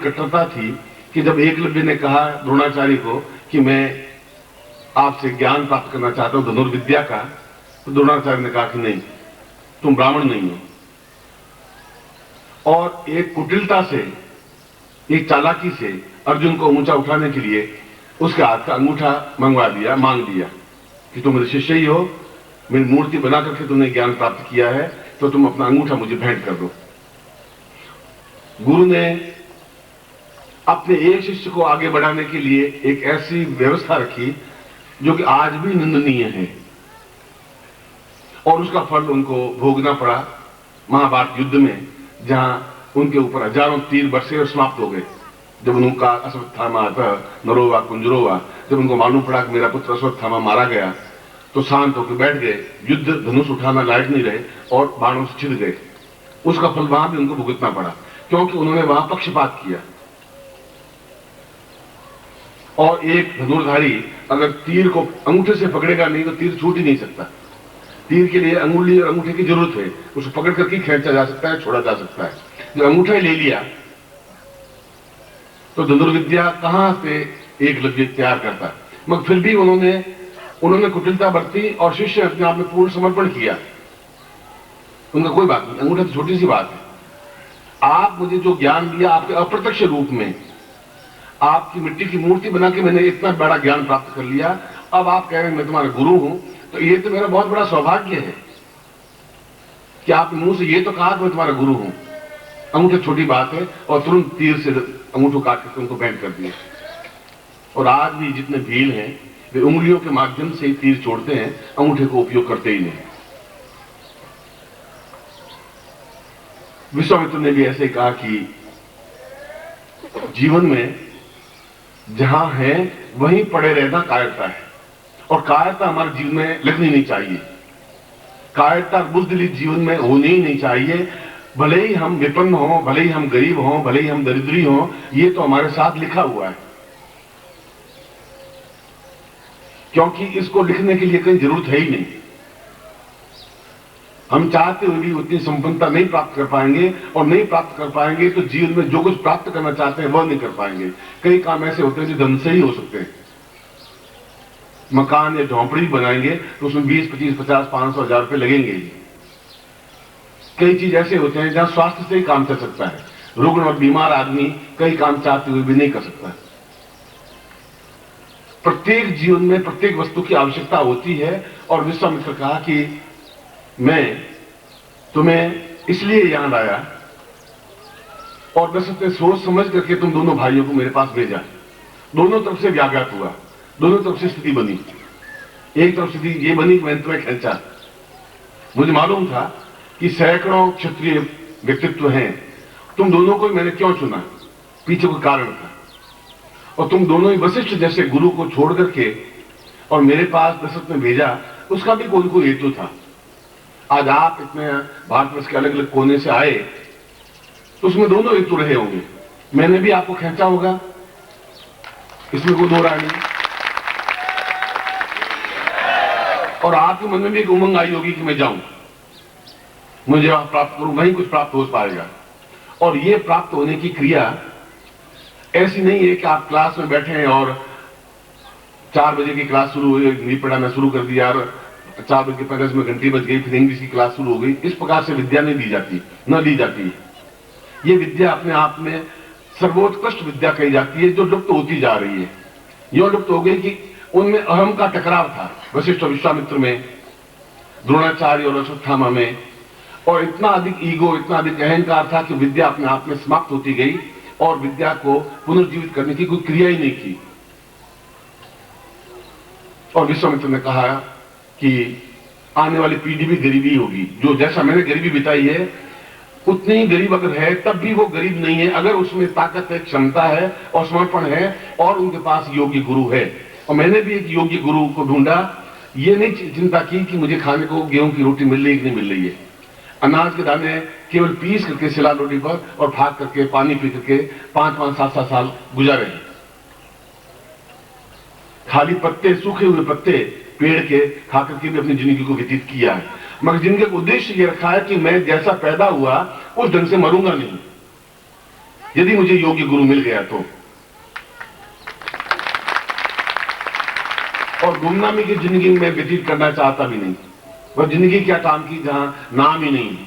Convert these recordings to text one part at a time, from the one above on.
कट्टरता थी कि जब एकलव्य ने कहा द्रोणाचार्य को कि मैं आपसे ज्ञान प्राप्त करना चाहता हूं धनुर्विद्या का, तो द्रोणाचार्य ने कहा कि नहीं, तुम ब्राह्मण नहीं हो। और एक कुटिलता से, एक चालाकी से अर्जुन को ऊंचा उठाने के लिए उसके हाथ का अंगूठा मंगवा दिया, मांग लिया कि तुम मेरे शिष्य ही हो, मेरी मूर्ति बना करके तुमने ज्ञान प्राप्त किया है, तो तुम अपना अंगूठा मुझे भेंट कर दो। गुरु ने अपने एक शिष्य को आगे बढ़ाने के लिए एक ऐसी व्यवस्था रखी जो कि आज भी निंदनीय है, और उसका फल उनको भोगना पड़ा महाभारत युद्ध में, जहां उनके ऊपर हजारों तीर बरसे और समाप्त हो गए। जब उनका अश्वत्थामा नरोवा कुंजरोवा, जब उनको मालूम पड़ा कि मेरा पुत्र अश्वत्थामा मारा गया, तो शांत होकर बैठ गए, युद्ध धनुष उठाना लायक नहीं रहे और बाणों से छिद गए। उसका फल वहां भी उनको भुगतना पड़ा, क्योंकि उन्होंने वहां पक्षपात किया। और एक धनुर्धारी अगर तीर को अंगूठे से पकड़ेगा नहीं तो तीर छूट ही नहीं सकता। तीर के लिए अंगुली और अंगूठे की जरूरत है, उसको पकड़ करके खींचा जा सकता है, छोड़ा जा सकता है। जब अंगूठा ही ले लिया तो धनुर्विद्या कहां से एकलव्य तैयार करता। मगर फिर भी उन्होंने कुटिलता बरती और शिष्य अपने आप में पूर्ण समर्पण किया। उनका कोई बात नहीं, अंगूठा तो छोटी सी बात है। आप मुझे जो ज्ञान दिया आपके अप्रत्यक्ष रूप में, आपकी मिट्टी की मूर्ति बना के मैंने इतना बड़ा ज्ञान प्राप्त कर लिया, अब आप कह रहे हैं मैं तुम्हारा गुरु हूं, तो ये तो मेरा बहुत बड़ा सौभाग्य है कि आपने मुंह से ये तो कहा कि मैं तुम्हारा गुरु हूं। अंगूठा छोटी बात है, और तुरंत तीर से अंगूठों काट करके उनको भेंट कर दिया। और आज भी जितने भील हैं वे उंगलियों के माध्यम से ही तीर छोड़ते हैं, अंगूठे को उपयोग करते ही नहीं। विश्वामित्र ने भी ऐसे कहा कि जीवन में जहां है वहीं पड़े रहना कायरता है, और कायरता हमारे जीवन में लगनी नहीं चाहिए। कायरता बुद्धिली जीवन में होनी ही नहीं चाहिए। भले ही हम विपन्न हों, भले ही हम गरीब हों, भले ही हम दरिद्री हों, ये तो हमारे साथ लिखा हुआ है, क्योंकि इसको लिखने के लिए कहीं जरूरत है ही नहीं। हम चाहते हुए भी उतनी संपन्नता नहीं प्राप्त कर पाएंगे, और नहीं प्राप्त कर पाएंगे तो जीवन में जो कुछ प्राप्त करना चाहते हैं वह नहीं कर पाएंगे। कई काम ऐसे होते हैं जो धन से ही हो सकते हैं। मकान या झोंपड़ी बनाएंगे तो उसमें 20, 25, 50, 500 हजार रुपए लगेंगे ही। कई चीज ऐसे होते हैं जहां स्वास्थ्य से ही काम चल सकता है। रुग्ण और बीमार आदमी कई काम चाहते हुए भी नहीं कर सकता। प्रत्येक जीवन में प्रत्येक वस्तु की आवश्यकता होती है, और विश्वामित्र कहा कि मैं तुम्हें इसलिए यहां लाया, और दशरथ ने सोच समझ करके तुम दोनों भाइयों को मेरे पास भेजा। दोनों तरफ से व्याघात हुआ, दोनों तरफ से स्थिति बनी। एक तरफ स्थिति ये बनी कि मैंने तुम्हें खींचा। मुझे मालूम था कि सैकड़ों क्षत्रिय व्यक्तित्व हैं, तुम दोनों को मैंने क्यों चुना, पीछे कोई कारण था। और तुम दोनों ही वशिष्ठ जैसे गुरु को छोड़ करके और मेरे पास दशरथ ने भेजा, उसका भी कोई हेतु था। आज आप इतने भारतवर्ष के अलग अलग कोने से आए तो उसमें दोनों हेतु रहे होंगे। मैंने भी आपको खींचा होगा, इसमें कोई दो राय नहीं। और आपके मन में भी एक उमंग आई होगी कि मैं जाऊं, मुझे वहां प्राप्त करूं, वहीं कुछ प्राप्त हो पाएगा। और ये प्राप्त होने की क्रिया ऐसी नहीं है कि आप क्लास में बैठे हैं और 4 बजे की क्लास शुरू हुई, नींद पढ़ाना शुरू कर दिया, 4 बजे के 50 में घंटी बज गई, फिर इंग्लिश की क्लास शुरू हो गई। इस प्रकार से विद्या नहीं दी जाती, न ली जाती है। ये विद्या अपने आप में सर्वोत्कृष्ट विद्या कही जाती है, जो लुप्त होती जा रही है। यह लुप्त हो गई कि उनमें अहम का टकराव था, वशिष्ठ और विश्वामित्र में, द्रोणाचार्य और अश्वत्थामा में, और इतना अधिक ईगो, इतना अधिक अहंकार था कि विद्या अपने आप में समाप्त होती गई, और विद्या को पुनर्जीवित करने की कोई क्रिया ही नहीं की। और विश्वामित्र ने कहा कि आने वाली पीढ़ी भी गरीबी होगी, जो जैसा मैंने गरीबी बिताई है उतनी ही गरीब अगर है तब भी वो गरीब नहीं है, अगर उसमें ताकत है, क्षमता है और समर्पण है, और उनके पास योग्य गुरु है। और मैंने भी एक योग्य गुरु को ढूंढा। ये नहीं चिंता की कि मुझे खाने को गेहूं की रोटी मिल रही है कि नहीं मिल रही है। अनाज के दाने केवल पीस करके सिला रोटी पर और भाग करके पानी पी करके 5-5, 7-7 साल गुजारे हैं। खाली पत्ते, सूखे हुए पत्ते पेड़ के खा करके भी अपनी जिंदगी को व्यतीत किया है। मगर जिनका उद्देश्य ये रखा है कि मैं जैसा पैदा हुआ उस ढंग से मरूंगा नहीं। यदि मुझे योग्य गुरु मिल गया तो। और गुमनामी की जिंदगी में व्यतीत करना चाहता भी नहीं। वह जिंदगी क्या काम की जहां नाम ही नहीं है,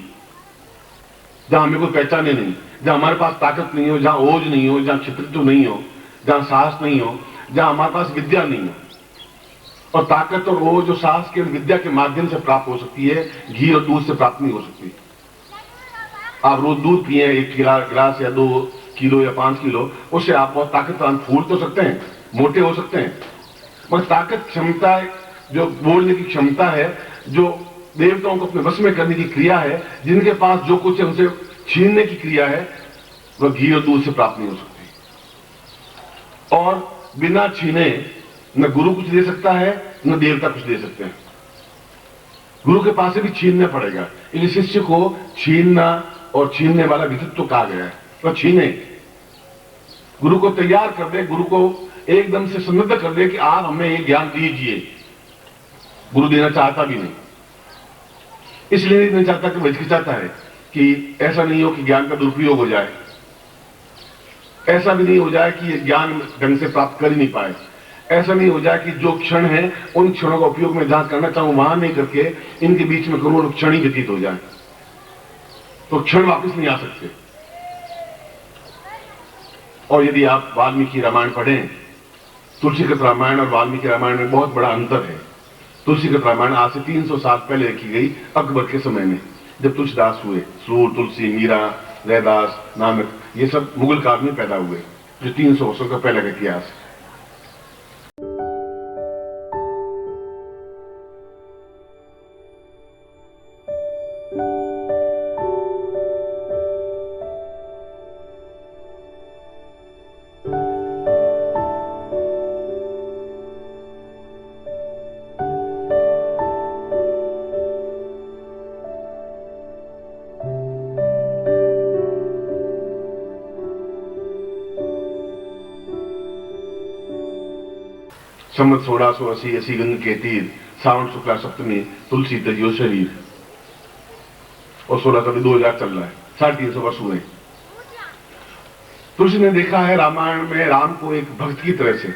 जहां हमें कोई पहचाने नहीं, जहां हमारे पास ताकत नहीं हो, जहां ओज नहीं हो, जहां क्षेत्रित्व नहीं हो, जहां साहस नहीं हो, जहां हमारे पास विद्या नहीं हो। और ताकत और ओज और साहस केवल विद्या के माध्यम से प्राप्त हो सकती है, घी और दूध से प्राप्त नहीं हो सकती। आप रोज दूध पिए 1 गिलास या 2 किलो या 5 किलो, उससे आप बहुत ताकतवान फूल तो सकते हैं, मोटे हो सकते हैं, मगर ताकत क्षमता, जो बोलने की क्षमता है, जो देवताओं को अपने वश में करने की क्रिया है, जिनके पास जो कुछ है उनसे छीनने की क्रिया है, वह घी और दूध से प्राप्त नहीं हो सकती। और बिना छीने न गुरु कुछ दे सकता है, न देवता कुछ दे सकते हैं। गुरु के पास से भी छीनना पड़ेगा। इसलिए शिष्य को छीनना और छीनने वाला विधित्व कहा गया है। तो छीने, गुरु को तैयार कर दे, गुरु को एकदम से समृद्ध कर दे कि आप हमें ये ज्ञान दीजिए। गुरु देना चाहता भी नहीं, इसलिए नहीं चाहता कि हिचकिचाता है कि ऐसा नहीं हो कि ज्ञान का दुरुपयोग हो जाए, ऐसा भी नहीं हो जाए कि ये ज्ञान ढंग से प्राप्त कर ही नहीं पाए, ऐसा नहीं हो जाए कि जो क्षण है उन क्षणों का उपयोग मैं जहां करना चाहूं वहां नहीं करके इनके बीच में करोड़ों क्षण ही व्यतीत हो जाए, तो क्षण वापस नहीं आ सकते। और यदि आप वाल्मीकि रामायण पढ़ें, तुलसीकृत रामायण और वाल्मीकि रामायण में बहुत बड़ा अंतर है। तुलसीकृत रामायण आज से 300 साल पहले लिखी गई, अकबर के समय में, जब तुलसीदास हुए। सूर, तुलसी, मीरा, रैदास, नानक, ये सब मुगल काल में पैदा हुए, जो 300 वर्षों का पहले का इतिहास है। संवत 1680 ऐसी गंग के तीर, सावन शुक्ला सप्तमी, तुलसी तजियो शरीर। और 2000 चल रहा है, 350 वर्ष हुए। तुलसी ने देखा है रामायण में राम को एक भक्त की तरह से,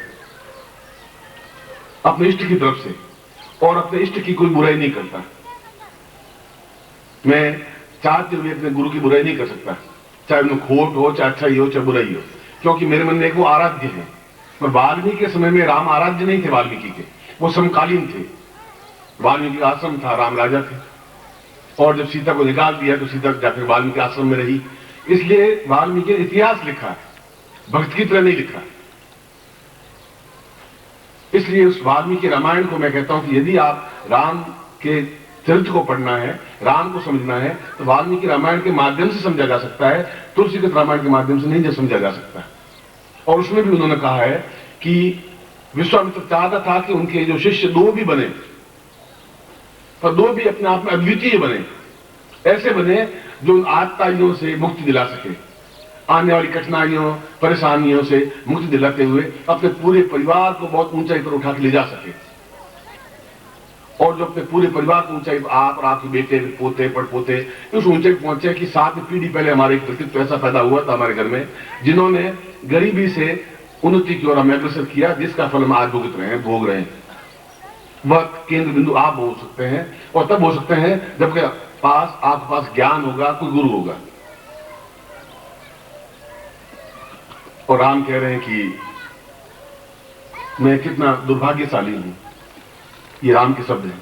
अपने इष्ट की तरफ से, और अपने इष्ट की कोई बुराई नहीं करता। मैं चाहते हुए अपने गुरु की बुराई नहीं कर सकता, चाहे उनमें खोट हो, चाहे अच्छाई हो, चाहे बुराई हो, क्योंकि मेरे मन में एक वो आराध्य है। पर वाल्मीकि के समय में राम आराध्य नहीं थे, वाल्मीकि के वो समकालीन थे। वाल्मीकि आश्रम था, राम राजा थे, और जब सीता को निकाल दिया तो सीता जाकर वाल्मीकि आश्रम में रही। इसलिए वाल्मीकि ने इतिहास लिखा, भक्त की तरह नहीं लिखा। इसलिए उस वाल्मीकि रामायण को मैं कहता हूं कि यदि आप राम के चरित्र को पढ़ना है, राम को समझना है, तो वाल्मीकि रामायण के माध्यम से समझा जा सकता है, तुलसीकृत रामायण के माध्यम से नहीं समझा जा सकता। और उसमें भी उन्होंने कहा है कि विश्वामित्र चाहता था कि उनके जो शिष्य 2 भी बने, पर 2 भी अपने आप में अद्वितीय बने, ऐसे बने जो आतताइयों से मुक्ति दिला सके, आने वाली कठिनाइयों, परेशानियों से मुक्ति दिलाते हुए अपने पूरे परिवार को बहुत ऊंचाई पर उठा के ले जा सके। और जो अपने पूरे परिवार को ऊंचाई, आप और आपके बेटे, पोते, पड़पोते उस ऊंचाई पहुंचे कि 7 पीढ़ी पहले हमारे एक व्यक्तित्व ऐसा पैदा हुआ था हमारे घर में, जिन्होंने गरीबी से उन्नति की ओर हमें अग्रसर किया, जिसका फल हम आज भुगत रहे हैं, भोग रहे हैं। वह केंद्र बिंदु आप हो सकते हैं, और तब हो सकते हैं जबकि आपके पास ज्ञान होगा, कोई गुरु होगा। और राम कह रहे हैं कि मैं कितना दुर्भाग्यशाली हूं, ये राम के शब्द हैं,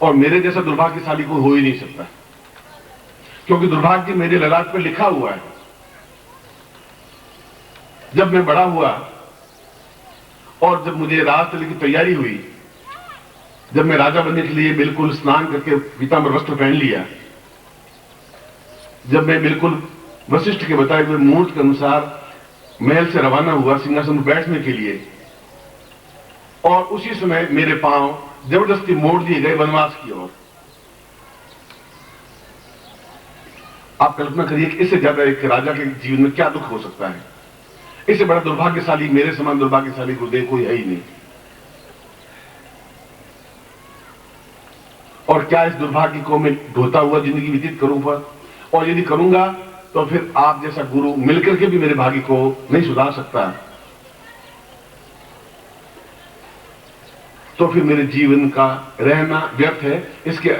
और मेरे जैसा दुर्भाग्यशाली कोई हो ही नहीं सकता, क्योंकि दुर्भाग्य मेरे ललाट पर लिखा हुआ है। जब मैं बड़ा हुआ और जब मुझे राजतल की तैयारी हुई, जब मैं राजा बनने के लिए बिल्कुल स्नान करके पीतांबर वस्त्र पहन लिया, जब मैं बिल्कुल वशिष्ठ के बताए हुए मुहूर्त के अनुसार महल से रवाना हुआ सिंहासन पर बैठने के लिए, और उसी समय मेरे पांव जबरदस्ती मोड़ दिए गए वनवास की ओर। आप कल्पना करिए कि इससे ज्यादा एक राजा के जीवन में क्या दुख हो सकता है। इससे बड़ा दुर्भाग्यशाली, मेरे समान दुर्भाग्यशाली गुरुदेव कोई है ही नहीं। और क्या इस दुर्भाग्य को मैं ढोता हुआ जिंदगी व्यतीत करूंगा, और यदि करूंगा तो फिर आप जैसा गुरु मिलकर के भी मेरे भाग्य को नहीं सुधार सकता, तो फिर मेरे जीवन का रहना व्यर्थ है। इसके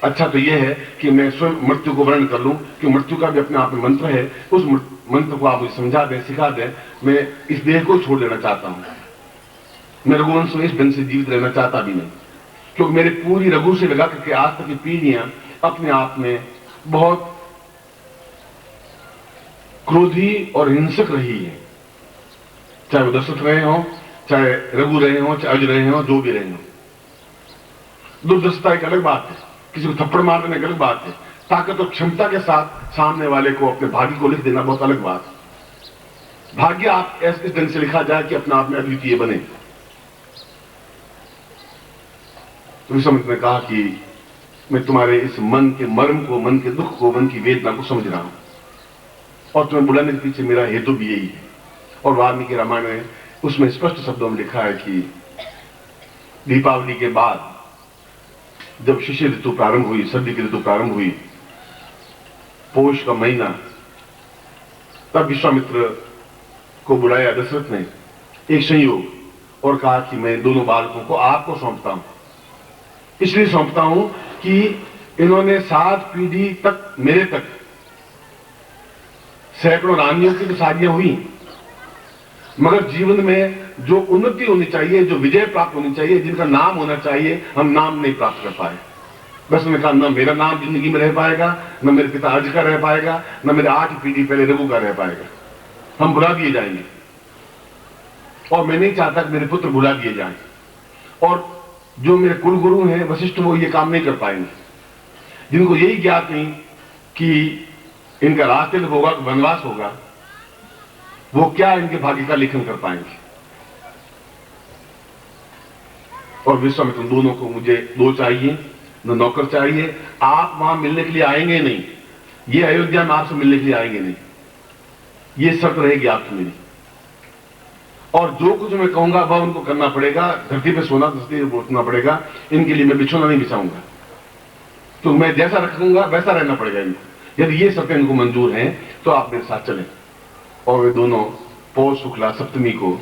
अच्छा तो यह है कि मैं स्वयं मृत्यु को वर्ण कर लूं, कि मृत्यु का भी अपने आप में मंत्र है। उस मंत्र को आप मुझे समझा दें, सिखा दें। मैं इस देह को छोड़ देना चाहता हूं। मैं रघुवंश में इस ढंग से जीवित रहना चाहता भी नहीं, क्योंकि मेरी पूरी रघु से लगा करके आज तक की पीढ़ियां अपने आप में बहुत क्रोधी और हिंसक रही है। चाहे वो दशरथ रहे हों, चाहे रघु रहे हों, चाहे अज रहे हों, जो भी रहे हों। दुर्दशता एक अलग बात है, किसी को थप्पड़ मार देना एक अलग बात है। ताकत और क्षमता के साथ सामने वाले को अपने भाग्य को लिख देना बहुत अलग बात है। भाग्य आप इस ढंग से लिखा जाए कि अपने आप में अद्वितीय बने। तो विश्वामित्र ने कहा कि मैं तुम्हारे इस मन के मर्म को, मन के दुख को, मन की वेदना को समझ रहा हूं, और तुम्हें बुलाने के पीछे मेरा हेतु भी यही है। और वाल्मीकि रामायण में उसमें स्पष्ट शब्दों में लिखा है कि दीपावली के बाद जब शिशिर ऋतु प्रारंभ हुई, सर्दी की ऋतु प्रारंभ हुई, पौष का महीना, तब विश्वामित्र को बुलाया दशरथ ने एक संयोग, और कहा कि मैं दोनों बालकों को आपको सौंपता हूं। इसलिए सौंपता हूं कि इन्होंने 7 पीढ़ी तक मेरे तक सैकड़ों रानियों की तो शादियां हुई, मगर जीवन में जो उन्नति होनी चाहिए, जो विजय प्राप्त होनी चाहिए, जिनका नाम होना चाहिए, हम नाम नहीं प्राप्त कर पाए। बस मैंने कहा न मेरा नाम जिंदगी में रह पाएगा, न मेरे पिता अज का रह पाएगा, न मेरे 8 पीढ़ी पहले रघु का रह पाएगा। हम भुला दिए जाएंगे, और मैं नहीं चाहता कि मेरे पुत्र भुला दिए जाएं। और जो मेरे कुल गुरु हैं वशिष्ठ, वो ये काम नहीं कर पाएंगे। जिनको यही ज्ञात नहीं कि इनका रास्ते होगा, वनवास होगा, वो क्या इनके भाग्य का लेखन कर पाएंगे। और विश्वामित्र दोनों को मुझे 2 चाहिए, न नौकर चाहिए। आप वहां मिलने के लिए आएंगे नहीं, ये अयोध्या में आपसे मिलने के लिए आएंगे नहीं, ये शर्त रहेगी आपकी मेरी। और जो कुछ मैं कहूंगा वह उनको करना पड़ेगा। धरती पे सोना, धरती पे बोलना पड़ेगा। इनके लिए मैं बिछोना नहीं बिछाऊंगा, तो मैं जैसा रखूंगा वैसा रहना पड़ेगा इनको। यदि ये शर्तें इनको मंजूर हैं तो आप मेरे साथ चलें। और वे दोनों पौष शुक्ला सप्तमी को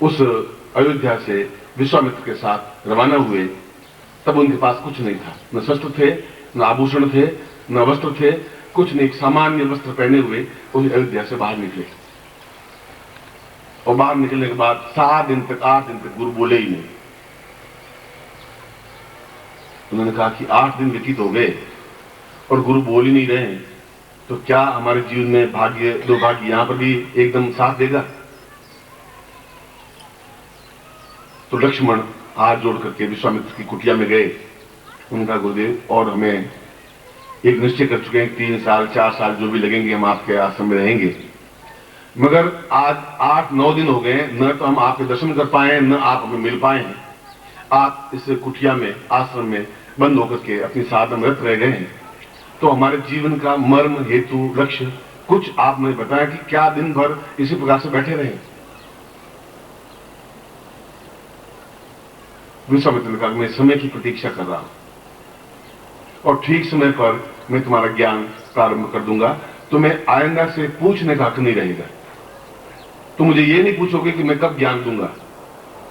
उस अयोध्या से विश्वामित्र के साथ रवाना हुए। तब उनके पास कुछ नहीं था, न शस्त्र थे, न आभूषण थे, न वस्त्र थे, कुछ नहीं। सामान्य वस्त्र पहने हुए उस अयोध्या से बाहर निकले। और बाहर निकलने के बाद 7 दिन तक, 8 दिन तक गुरु बोले ही नहीं। उन्होंने कहा कि 8 दिन व्यतीत हो गए और गुरु बोल ही नहीं रहे हैं, तो क्या हमारे जीवन में भाग्य, दुर्भाग्य यहां पर भी एकदम साथ देगा? तो लक्ष्मण हाथ जोड़ करके विश्वामित्र की कुटिया में गए। उनका गुरुदेव, और हमें एक निश्चय कर चुके हैं 3 साल 4 साल जो भी लगेंगे हम आपके आश्रम में रहेंगे, मगर आज 8-9 दिन हो गए, न तो हम आपके दर्शन कर पाए, न आप हमें मिल पाए हैं। आप इस कुटिया में, आश्रम में बंद होकर के अपनी साधना में रत रह गए हैं। तो हमारे जीवन का मर्म, हेतु, लक्ष्य कुछ आपने बताया कि क्या दिन भर इसी प्रकार से बैठे रहे? विश्वामित्र ने कहा मैं समय की प्रतीक्षा कर रहा हूं, और ठीक समय पर मैं तुम्हारा ज्ञान प्रारंभ कर दूंगा। तुम्हें आइंदा से पूछने का हक नहीं रहेगा। तुम मुझे ये नहीं पूछोगे कि मैं कब ज्ञान दूंगा,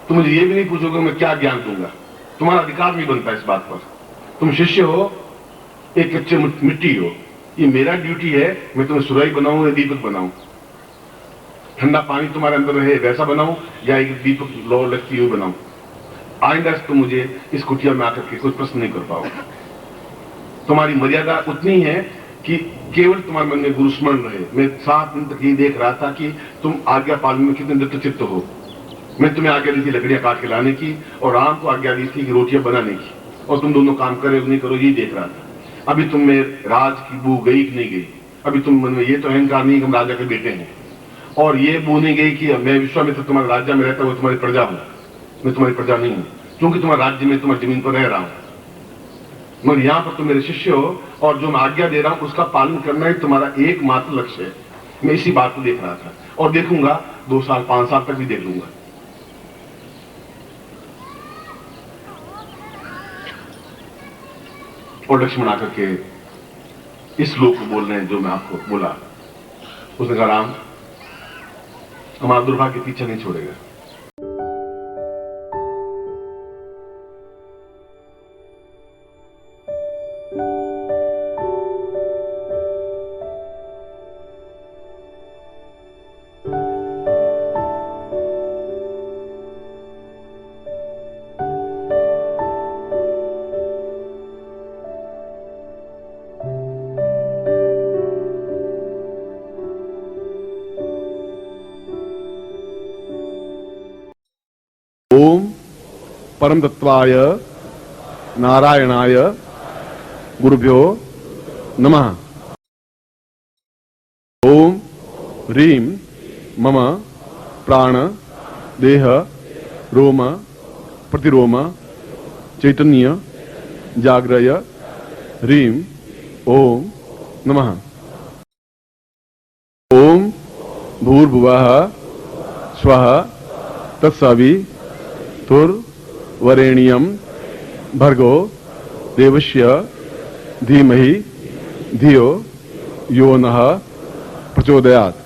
तुम मुझे ये भी नहीं पूछोगे मैं क्या ज्ञान दूंगा। तुम्हारा अधिकार नहीं बनता इस बात पर। तुम शिष्य हो, एक कच्चे मिट्टी हो। ये मेरा ड्यूटी है, मैं तुम्हें सुराही बनाऊं या दीपक बनाऊं, ठंडा पानी तुम्हारे अंदर रहे वैसा बनाऊं, या एक दीपक लो लगती हुई बनाऊं। आइंदा तुम मुझे इस कुटिया में आकर के कोई प्रश्न नहीं कर पाओगे। तुम्हारी मर्यादा उतनी है कि केवल तुम्हारे मन में गुरु स्मरण रहे। मैं 7 दिन तक ये देख रहा था कि तुम आज्ञा पालन में कितने दृढ़चित्त हो। मैं तुम्हें आज्ञा दी थी लकड़ियां काट के लाने की, और राम को आज्ञा दी थी कि रोटियां बनाने की, और तुम दोनों काम करे नहीं करो ये देख रहा था। अभी तुम में राज की बू गई कि नहीं गई? अभी तुम मन में ये तो अहंकार नहीं कि हम राजा के बेटे हैं, और ये बू नहीं गई कि मैं विश्वामित्र तुम्हारे राज्य में रहता हूं, तुम्हारी प्रजा हूं। मैं तुम्हारी प्रजा नहीं हूं, क्योंकि तुम्हारे राज्य में, तुम्हारी जमीन पर रह रहा हूं, मगर यहां पर तुम मेरे शिष्य हो, और जो मैं आज्ञा दे रहा हूं उसका पालन करना ही तुम्हारा एकमात्र लक्ष्य है। मैं इसी बात को देख रहा था, और देखूंगा 2 साल 5 साल तक भी देख लूंगा। और लक्ष्मण आकर के इस श्लोक को बोल रहे हैं जो मैं आपको बोला। उसने कहा राम हमारा दुर्भाग्य पीछे नहीं छोड़ेगा। ओम परम तत्वाय नारायणाय गुरुभ्यो नमः। ओम ह्रीं मम प्राण देह रोम प्रतिरोम चैतन्य जाग्रय ह्रीं ओम नमः। ओम भूर्भुवः स्वः तत्सवितुर्वरेण्यं भर्गो देवस्य धीमहि धियो यो नः प्रचोदयात्।